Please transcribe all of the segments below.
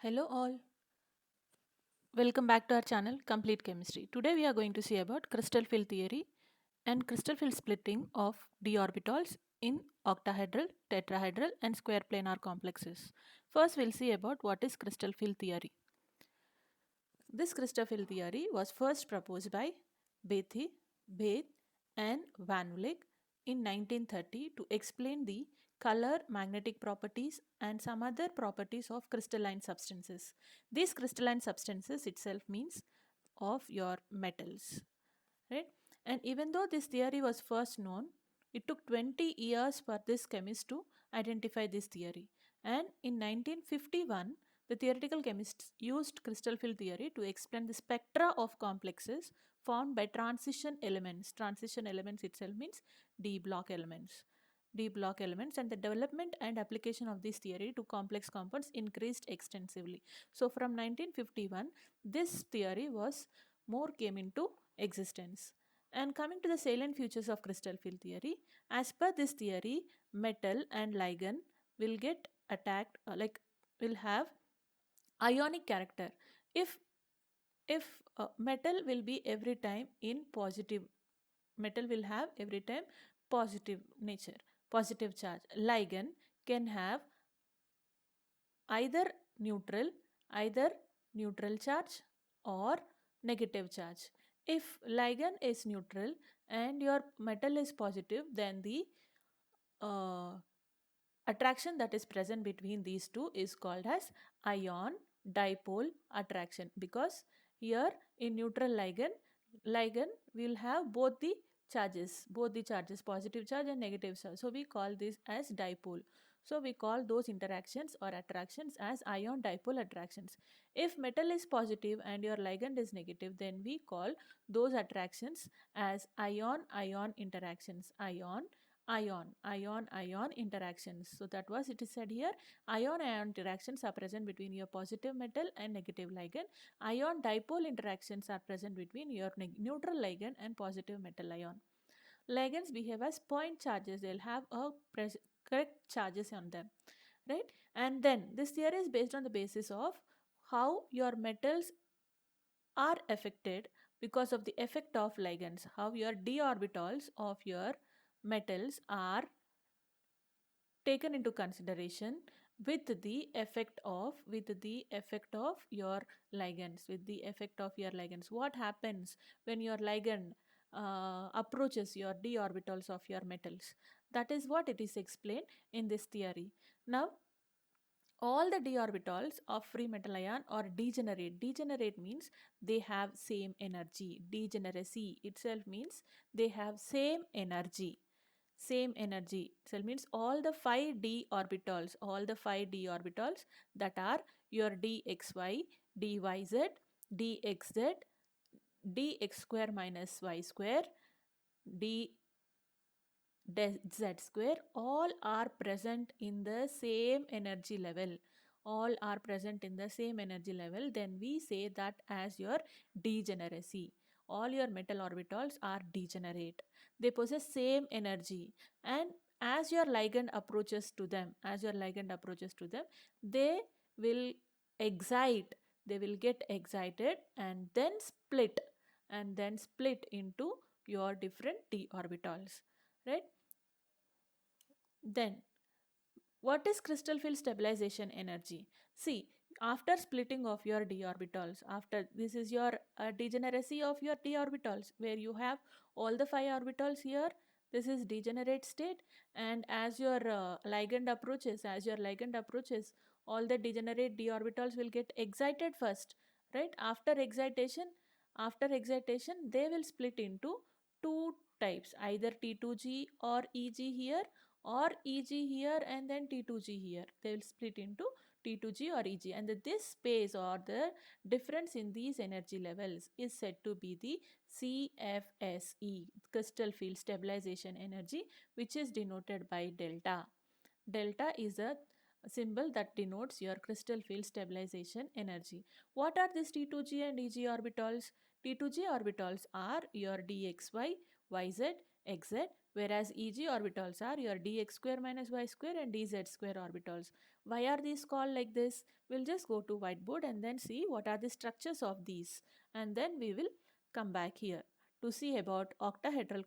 Hello all, welcome back to our channel Complete Chemistry. Today we are going to see about crystal field theory and crystal field splitting of d orbitals in octahedral, tetrahedral and square planar complexes. First we'll see about what is crystal field theory. This crystal field theory was first proposed by Bethe, Bethe and Van Vliet in 1930 to explain the color, magnetic properties and some other properties of crystalline substances. These crystalline substances itself means of your metals, right? And even though this theory was first known, it took 20 years for this chemist to identify this theory. And in 1951, the theoretical chemists used crystal field theory to explain the spectra of complexes formed by transition elements. Transition elements itself means D block elements. D block elements, and the development and application of this theory to complex compounds increased extensively. So from 1951, this theory was more came into existence. And coming to the salient features of crystal field theory, as per this theory, metal and ligand will get attacked, will have ionic character. If metal will be every time in positive, metal will have every time positive nature, positive charge. Ligand can have either neutral, either neutral charge or negative charge. If ligand is neutral and your metal is positive, then the uh, attraction that is present between these two is called as ion dipole attraction, because here in neutral ligand will have both the charges, positive charge and negative charge, so we call this as dipole. So we call those interactions or attractions as ion dipole attractions. If metal is positive and your ligand is negative, then we call those attractions as ion ion interactions. Ion interactions. So that was it is said here, ion ion interactions are present between your positive metal and negative ligand. Ion dipole interactions are present between your neutral ligand and positive metal ion. Ligands behave as point charges, they'll have a correct charges on them, right? And then this theory is based on the basis of how your metals are affected because of the effect of ligands, how your d orbitals of your metals are taken into consideration with the effect of your ligands, with the effect of your ligands. What happens when your ligand approaches your d orbitals of your metals? That is what it is explained in this theory. Now all the d orbitals of free metal ion are degenerate means they have same energy. Degeneracy itself means they have same energy. So it means all the 5 d orbitals that are your dxy, dyz, dxz, dx square minus y square, d z square, all are present in the same energy level. All are present in the same energy level. Then we say that as your degeneracy. All your metal orbitals are degenerate. They possess same energy, and as your ligand approaches to them, they will excite. They will get excited and then split into your different d orbitals, right? Then what is crystal field stabilization energy? See, after splitting of your d orbitals, after this is your degeneracy of your d orbitals, where you have all the 5 orbitals here. This is degenerate state, and as your ligand approaches, all the degenerate d orbitals will get excited first, right? After excitation, they will split into two types, either T2G or EG here, or EG here and then T2G here. They will split into T2G or EG, and this space or the difference in these energy levels is said to be the CFSE, crystal field stabilization energy, which is denoted by delta. Delta is a symbol that denotes your crystal field stabilization energy. What are these T2G and EG orbitals? T2G orbitals are your dxy, yz, xz, whereas EG orbitals are your dx square minus y square and dz square orbitals. Why are these called like this? We'll just go to whiteboard and then see what are the structures of these, and then we will come back here to see about octahedral,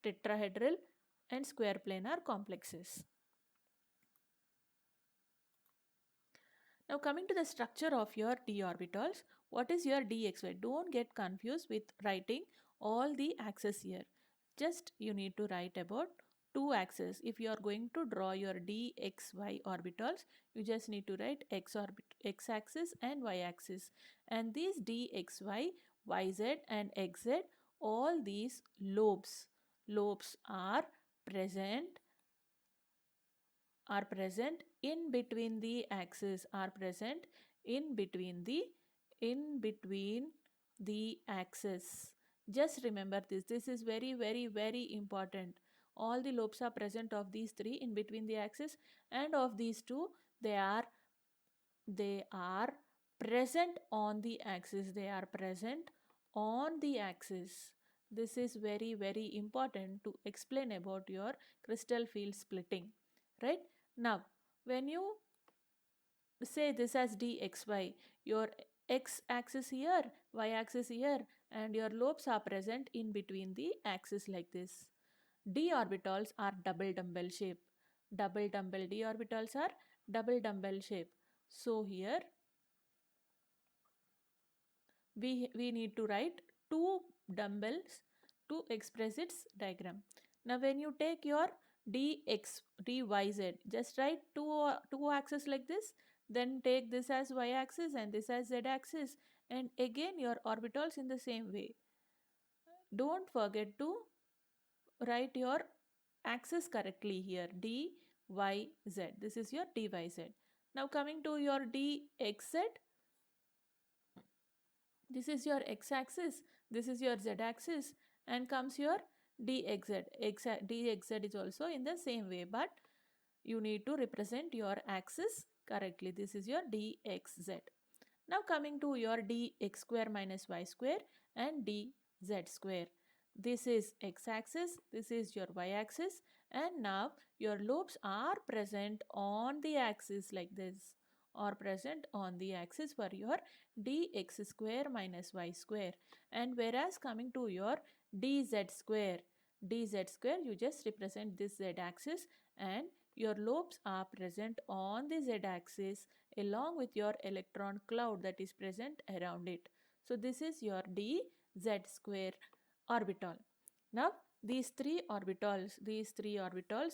tetrahedral and square planar complexes. Now coming to the structure of your d orbitals, what is your dxy? Don't get confused with writing all the axes here. Just you need to write about two axes. If you are going to draw your dxy orbitals, you just need to write x axis and y axis. And these dxy, yz and xz, all these lobes are present in between the axis, are present in between the axis. Just remember this is very important. All the lobes are present of these three in between the axis, and of these two they are present on the axis, they are present on the axis. This is very important to explain about your crystal field splitting, right? Now when you say this as dxy, your x axis here, y axis here, and your lobes are present in between the axis like this. D orbitals are double dumbbell shape. Double dumbbell d orbitals are double dumbbell shape. So here we need to write two dumbbells to express its diagram. Now when you take your dx, dyz, just write two axes like this, then take this as y axis and this as z axis, and again your orbitals in the same way. Don't forget to write your axis correctly here, dyz. This is your dyz. Now coming to your dxz, this is your x-axis, this is your z-axis, and comes your dxz. Dxz is also in the same way, but you need to represent your axis correctly. This is your dxz. Now coming to your dx square minus y square and dz square. This is x-axis, this is your y-axis, and now your lobes are present on the axis like this, or present on the axis for your dx square minus y square. And whereas coming to your dz square, you just represent this z axis, and your lobes are present on the z axis along with your electron cloud that is present around it. So this is your dz square orbital. Now these three orbitals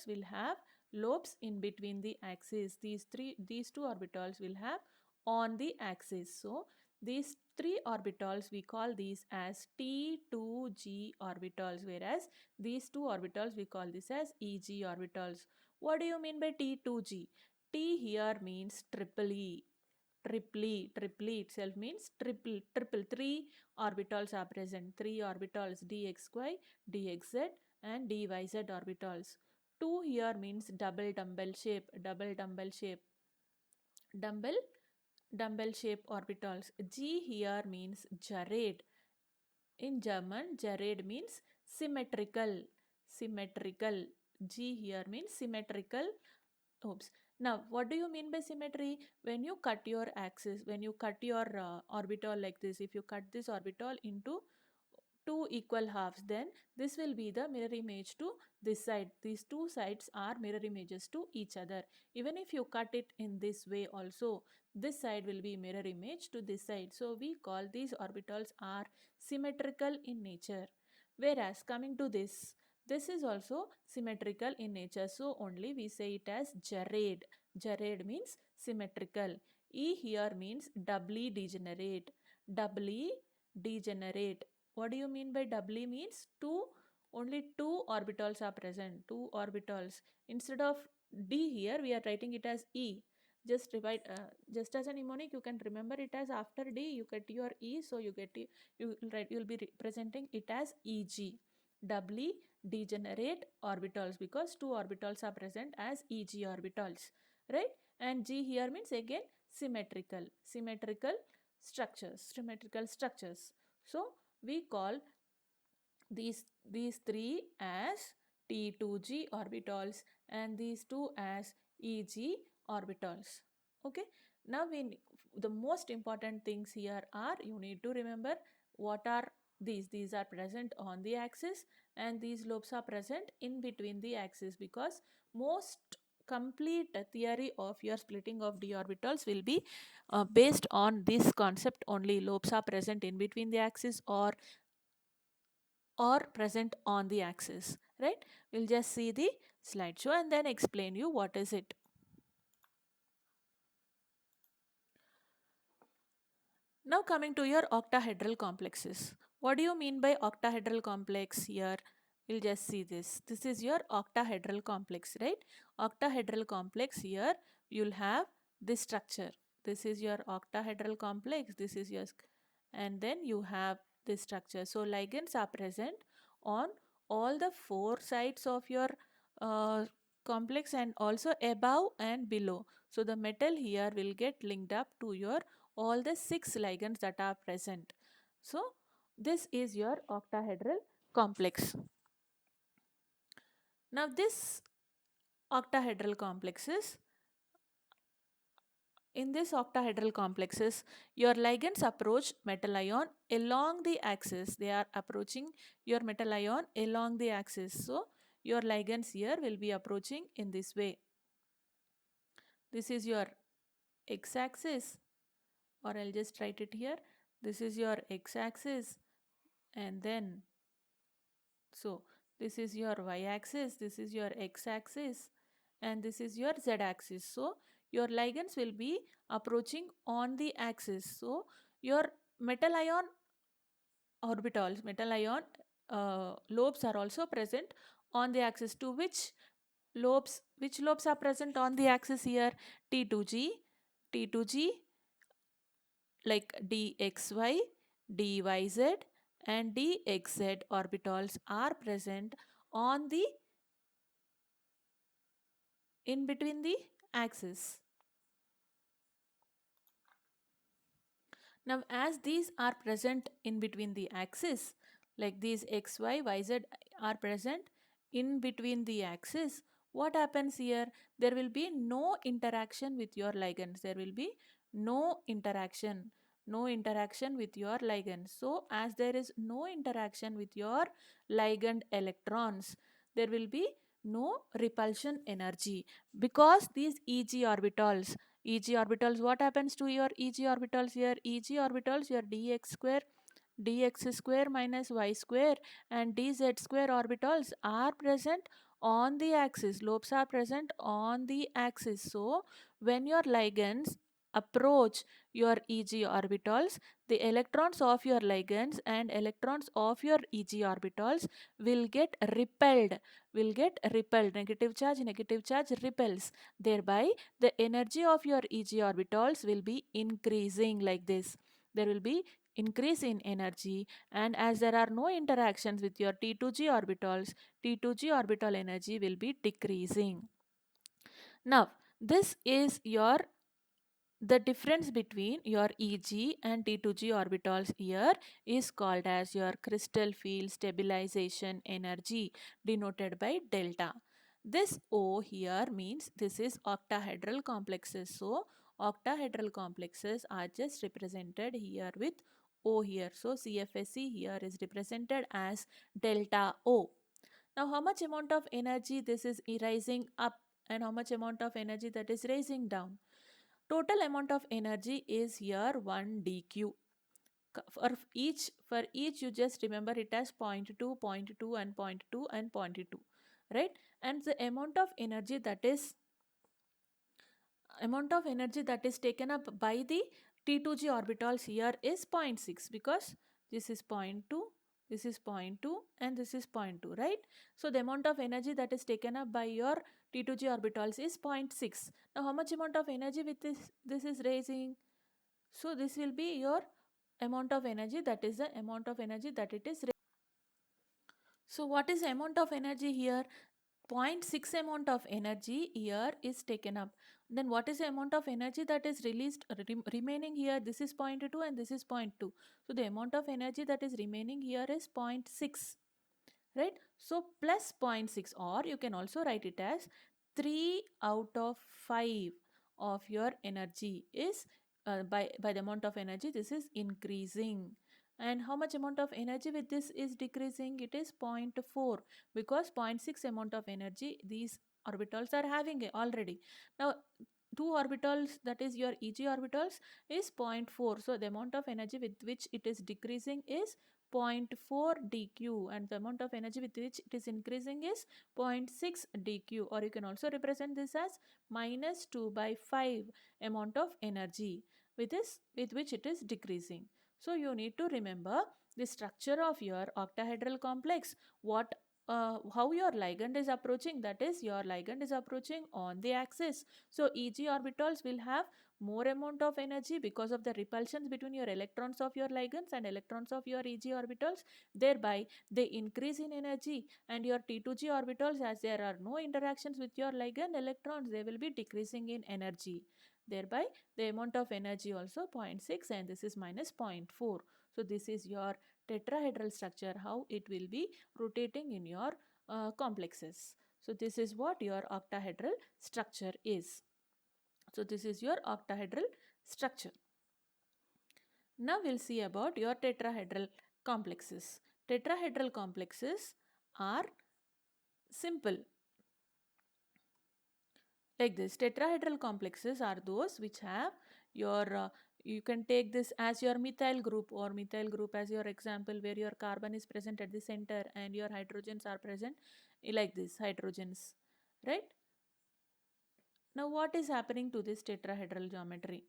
will have lobes in between the axis. These two orbitals will have on the axis. So these three orbitals, we call these as T2G orbitals, whereas these two orbitals we call this as EG orbitals. What do you mean by T2G? T here means triple E. Triple E itself means triple. Three orbitals are present. Three orbitals dxy, dxz and dyz orbitals. Two here means double dumbbell shape. Dumbbell dumbbell shape orbitals. G here means gerade. In German, gerade means symmetrical. Symmetrical. G here means symmetrical. Oops. Now, what do you mean by symmetry? When you cut your axis, when you cut your orbital like this, if you cut this orbital into two equal halves, then this will be the mirror image to this side. These two sides are mirror images to each other. Even if you cut it in this way also, this side will be mirror image to this side. So we call these orbitals are symmetrical in nature. Whereas coming to this is also symmetrical in nature. So only we say it as gerade. Gerade means symmetrical. E here means doubly degenerate. Doubly degenerate. What do you mean by doubly? Means only two orbitals are present. Two orbitals. Instead of D here, we are writing it as E. Just divide, just as a mnemonic, you can remember it as after D, you get your E, so you get you'll be representing it as EG. Doubly degenerate orbitals, because two orbitals are present as EG orbitals, right? And G here means again symmetrical structures. So we call these three as T2G orbitals and these two as Eg orbitals. Okay. Now the most important things here are, you need to remember what are these. These are present on the axis and these lobes are present in between the axis, because most complete theory of your splitting of d orbitals will be based on this concept only. Lobes are present in between the axis or present on the axis, right? We'll just see the slideshow and then explain you what is it. Now coming to your octahedral complexes. What do you mean by octahedral complex here? We'll just see this. This is your octahedral complex, right? Octahedral complex, here you'll have this structure. This is your octahedral complex. This is your, and then you have this structure. So ligands are present on all the four sides of your uh, complex and also above and below. So the metal here will get linked up to your all the 6 ligands that are present. So this is your octahedral complex. Now this octahedral complexes, in this octahedral complexes, your ligands approach metal ion along the axis. They are approaching your metal ion along the axis. So your ligands here will be approaching in this way. This is your x-axis, or I'll just write it here. This is your x-axis, and then so this is your y-axis, this is your x-axis, and this is your z-axis. So your ligands will be approaching on the axis. So your metal ion orbitals, metal ion lobes are also present on the axis. To which lobes are present on the axis here? T2G, T2G, like dxy, dyz, and dxz orbitals are present on the in between the axis. Now as these are present in between the axis, like these x, y, y, z are present in between the axis, what happens here? There will be no interaction with your ligands. There will be no interaction. No interaction with your ligands. So as there is no interaction with your ligand electrons, there will be no repulsion energy, because these Eg orbitals, what happens to your Eg orbitals here? Eg orbitals, your dx square minus y square and dz square orbitals are present on the axis. Lobes are present on the axis. So when your ligands approach your Eg orbitals, the electrons of your ligands and electrons of your Eg orbitals will get repelled. Negative charge repels. Thereby the energy of your Eg orbitals will be increasing like this. There will be increase in energy, and as there are no interactions with your T2G orbitals, T2G orbital energy will be decreasing. Now this is your the difference between your Eg and T2G orbitals here is called as your crystal field stabilization energy, denoted by delta. This O here means this is octahedral complexes. So octahedral complexes are just represented here with O here. So CFSE here is represented as delta O. Now how much amount of energy this is rising up and how much amount of energy that is raising down? Total amount of energy is here 1 dq. For each you just remember it as 0.2, zero point 0.2 and 0.2 and 0.2, right? And the amount of energy that is taken up by the T2G orbitals here is zero point 0.6, because this is 0.2, this is 0.2 and this is 0.2, right? So the amount of energy that is taken up by your T2G orbitals is 0.6. Now how much amount of energy with this is raising? So this will be your amount of energy, that is the amount of energy that it is. So what is the amount of energy here? 0.6 amount of energy here is taken up. Then what is the amount of energy that is released remaining here? This is 0.2 and this is 0.2. So the amount of energy that is remaining here is 0.6, right? So plus 0.6, or you can also write it as 3 out of 5 of your energy is by the amount of energy this is increasing. And how much amount of energy with this is decreasing? It is 0.4, because 0.6 amount of energy these orbitals are having already. Now two orbitals, that is your Eg orbitals, is 0.4, so the amount of energy with which it is decreasing is 0.4 dq, and the amount of energy with which it is increasing is 0.6 dq, or you can also represent this as minus 2 by 5 amount of energy with which it is decreasing. So you need to remember the structure of your octahedral complex, what how your ligand is approaching, that is your ligand is approaching on the axis. So Eg orbitals will have more amount of energy because of the repulsions between your electrons of your ligands and electrons of your Eg orbitals, thereby they increase in energy. And your T2G orbitals, as there are no interactions with your ligand electrons, they will be decreasing in energy, thereby the amount of energy also 0.6, and this is minus 0.4. So this is your tetrahedral structure, how it will be rotating in your complexes. So this is what your octahedral structure is. So this is your octahedral structure. Now we'll see about your tetrahedral complexes. Tetrahedral complexes are simple. Like this, tetrahedral complexes are those which have your you can take this as your methyl group, or methyl group as your example, where your carbon is present at the center and your hydrogens are present like this hydrogens, right? Now what is happening to this tetrahedral geometry?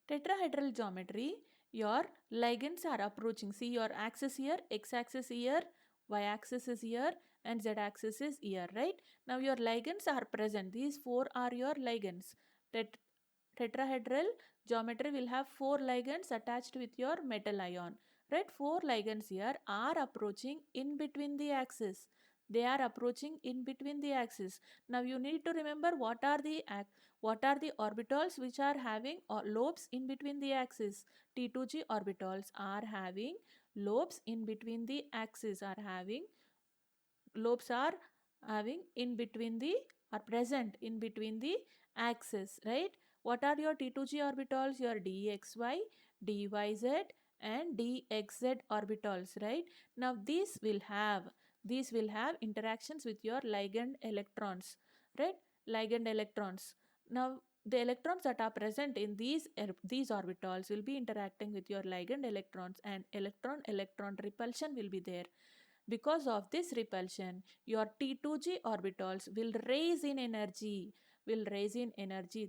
Tetrahedral geometry, your ligands are approaching. See your axis here, x-axis here, y-axis is here, and z-axis is here, right? Now your ligands are present. These four are your ligands. Tetrahedral geometry will have four ligands attached with your metal ion, right? Four ligands here are approaching in between the axis. They are approaching in between the axis. Now you need to remember what are the orbitals which are having lobes in between the axis. T2G orbitals are having lobes in between the axis, are having lobes are having in between the are present in between the axis, right? What are your T2G orbitals? Your dxy, dyz, and dxz orbitals, right? Now these will have interactions with your ligand electrons, right? Ligand electrons. Now the electrons that are present in these orbitals will be interacting with your ligand electrons, and electron electron repulsion will be there. Because of this repulsion, your T2G orbitals will raise in energy. Will raise in energy.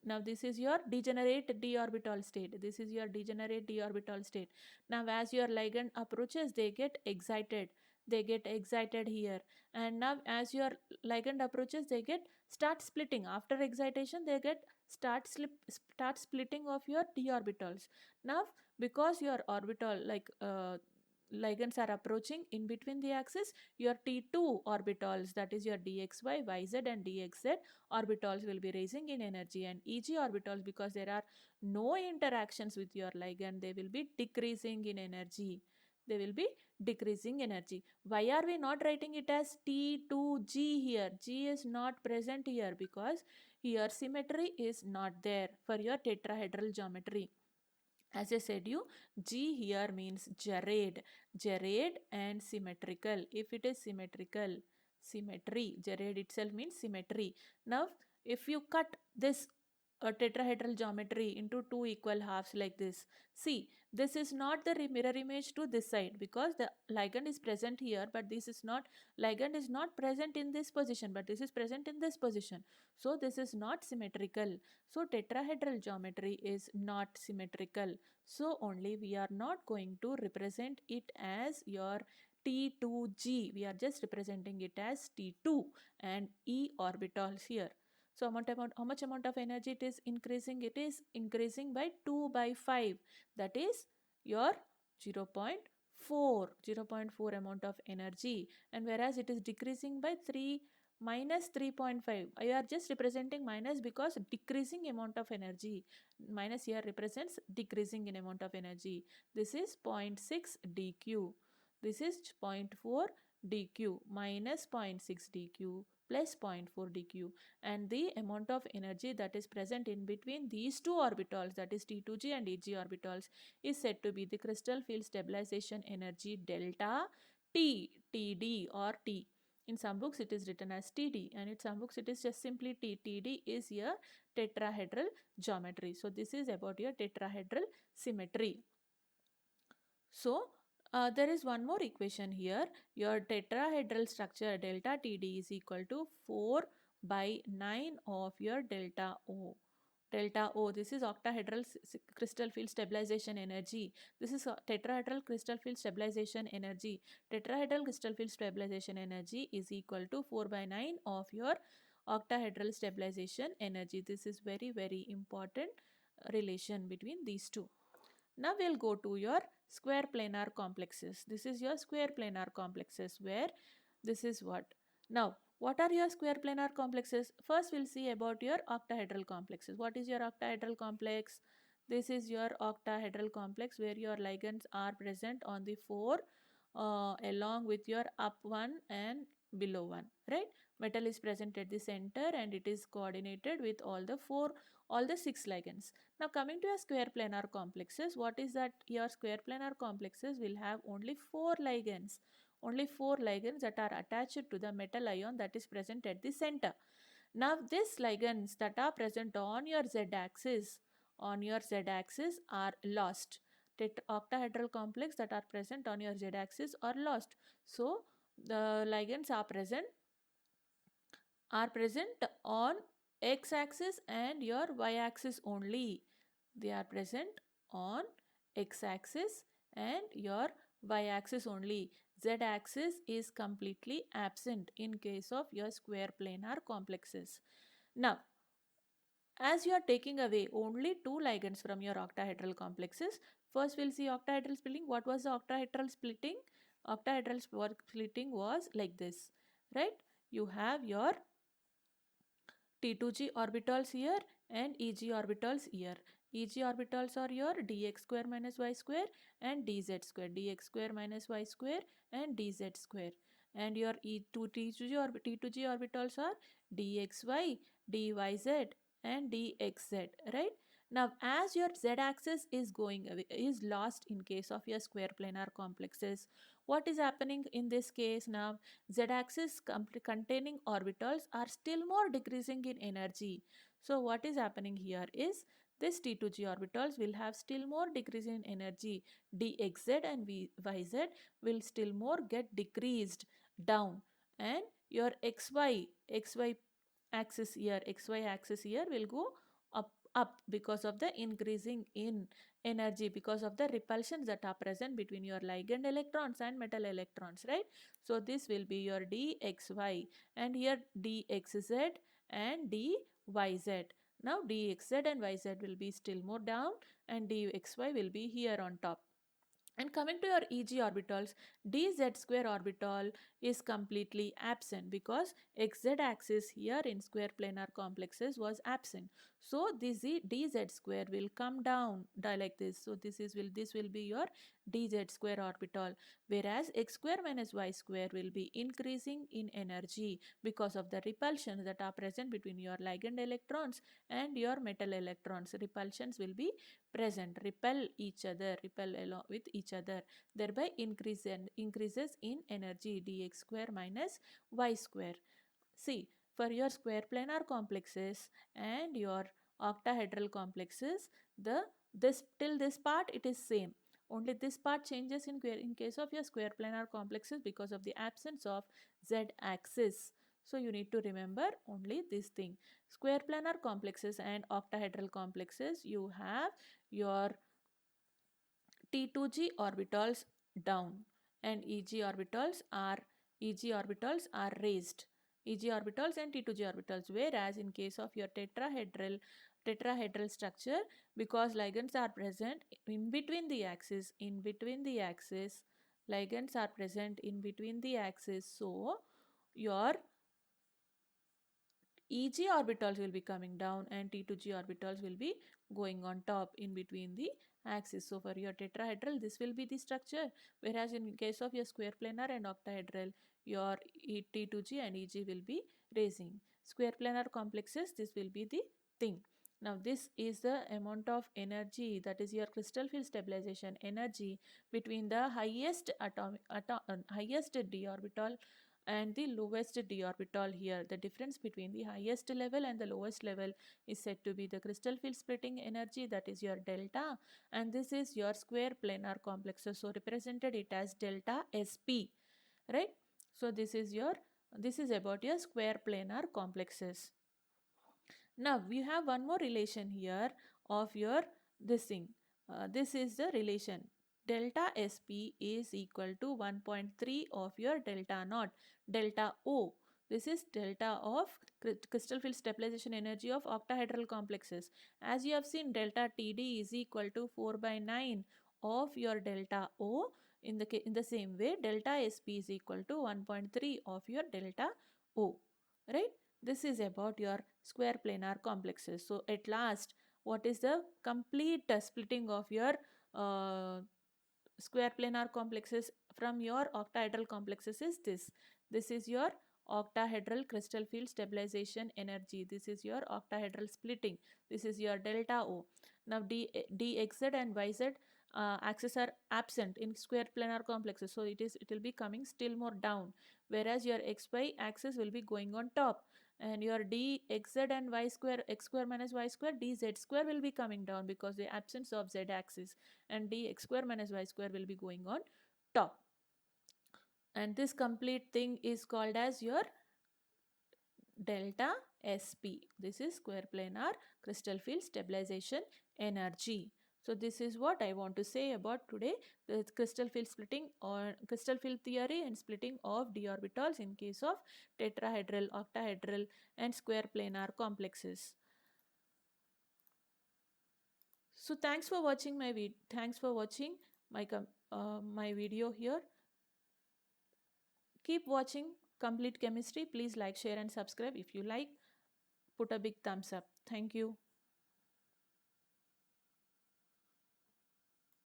Now this is your degenerate d orbital state. This is your degenerate d orbital state. Now as your ligand approaches, they get excited. They get excited here. And now as your ligand approaches, they get start splitting. After excitation, they get start splitting of your d orbitals. Now because your orbital ligands are approaching in between the axis, your T2 orbitals, that is your dxy, yz, and dxz orbitals will be raising in energy, and Eg orbitals, because there are no interactions with your ligand, they will be decreasing in energy. They will be decreasing energy. Why are we not writing it as T2G here? G is not present here because here symmetry is not there for your tetrahedral geometry. As I said you, G here means gerade and symmetrical. If it is symmetrical, symmetry, gerade itself means symmetry. Now if you cut this tetrahedral geometry into two equal halves like this, see, this is not the mirror image to this side, because the ligand is present here, but this is not, ligand is not present in this position, but this is present in this position. So this is not symmetrical. So tetrahedral geometry is not symmetrical. So only we are not going to represent it as your T2G. We are just representing it as T2 and E orbitals here. So how much amount of energy it is increasing? It is increasing by 2 by 5. That is your 0.4 amount of energy. And whereas it is decreasing by 3 minus 3.5. I are just representing minus because decreasing amount of energy. Minus here represents decreasing in amount of energy. This is 0.6 dq. This is 0.4 dq minus 0.6 dq plus 0.4 dq, and the amount of energy that is present in between these two orbitals, that is T2g and Eg orbitals, is said to be the crystal field stabilization energy delta T, Td or T. In some books it is written as Td, and in some books it is just simply T. Td is your tetrahedral geometry. So this is about your tetrahedral symmetry. So there is one more equation here. Your tetrahedral structure delta Td is equal to 4 by 9 of your delta O. Delta O, this is octahedral crystal field stabilization energy. This is tetrahedral crystal field stabilization energy. Tetrahedral crystal field stabilization energy is equal to 4 by 9 of your octahedral stabilization energy. This is very, very important relation between these two. Now we'll go to your square planar complexes. This is your square planar complexes, where this is what. Now, what are your square planar complexes? First we'll see about your octahedral complexes. What is your octahedral complex? This is your octahedral complex where your ligands are present on the 4 along with your up one and below one, right? Metal is present at the center and it is coordinated with all the 6 ligands. Now coming to your square planar complexes, what is that? Your square planar complexes will have only 4 ligands. Only 4 ligands that are attached to the metal ion that is present at the center. Now these ligands that are present on your z-axis, are lost. Octahedral complex that are present on your z-axis are lost. So the ligands are present on x-axis and your y-axis only. They are present on x-axis and your y-axis only. Z-axis is completely absent in case of your square planar complexes. Now, as you are taking away only 2 ligands from your octahedral complexes, first we'll see octahedral splitting. What was the octahedral splitting? Octahedral splitting was like this, right? You have your T2g orbitals here and Eg orbitals here. Eg orbitals are your dx square minus y square and dz square. Dx square minus y square and dz square. And your T2g orbitals are dxy, dyz and dxz, right? Now, as your z-axis is is lost in case of your square planar complexes, what is happening in this case now? Z-axis containing orbitals are still more decreasing in energy. So what is happening here is this T2g orbitals will have still more decrease in energy. dxz and yz will still more get decreased down, and your xy axis here will go up because of the increasing in energy, because of the repulsions that are present between your ligand electrons and metal electrons, right? So this will be your dxy, and here dxz and dyz. Now dxz and yz will be still more down and dxy will be here on top. And coming to your Eg orbitals, dz square orbital is completely absent because xz axis here in square planar complexes was absent. So this dz square will come down like this. So this will be your dz square orbital, whereas x square minus y square will be increasing in energy because of the repulsions that are present between your ligand electrons and your metal electrons. Repulsions will be present, repel along with each other, thereby increases in energy dx square minus y square. See, for your square planar complexes and your octahedral complexes, this till this part it is same. Only this part changes in case of your square planar complexes because of the absence of z-axis. So you need to remember only this thing. Square planar complexes and octahedral complexes, you have your T2g orbitals down and Eg orbitals are raised. Eg orbitals and T2g orbitals, whereas in case of your tetrahedral structure, because ligands are present in between the axis, ligands are present in between the axis, so your Eg orbitals will be coming down and T2g orbitals will be going on top in between the axis. So for your tetrahedral, this will be the structure, whereas in case of your square planar and octahedral, your T2G and EG will be raising. Square planar complexes, this will be the thing. Now this is the amount of energy, that is your crystal field stabilization energy between the highest highest d orbital and the lowest d orbital here. The difference between the highest level and the lowest level is said to be the crystal field splitting energy, that is your delta, and this is your square planar complexes. So represented it as delta SP, right? So this is about your square planar complexes. Now we have one more relation here of your this thing. This is the relation. Delta SP is equal to 1.3 of your delta naught, delta O. This is delta of crystal field stabilization energy of octahedral complexes. As you have seen, delta TD is equal to 4 by 9 of your delta O. In the same way, delta SP is equal to 1.3 of your delta O, right? This is about your square planar complexes. So at last, what is the complete splitting of your uh, square planar complexes from your octahedral complexes is this. This is your octahedral crystal field stabilization energy. This is your octahedral splitting. This is your delta O. Now dxz and yz axes are absent in square planar complexes, so it will be coming still more down, whereas your xy axis will be going on top, and your dxz and y square, x square minus y square, dz square will be coming down because the absence of z axis, and dx square minus y square will be going on top. And this complete thing is called as your delta SP. This is square planar crystal field stabilization energy. So this is what I want to say about today, the crystal field splitting or crystal field theory and splitting of d orbitals in case of tetrahedral, octahedral and square planar complexes. So thanks for watching my video here. Keep watching Complete Chemistry. Please like, share and subscribe. If you like, put a big thumbs up. Thank you.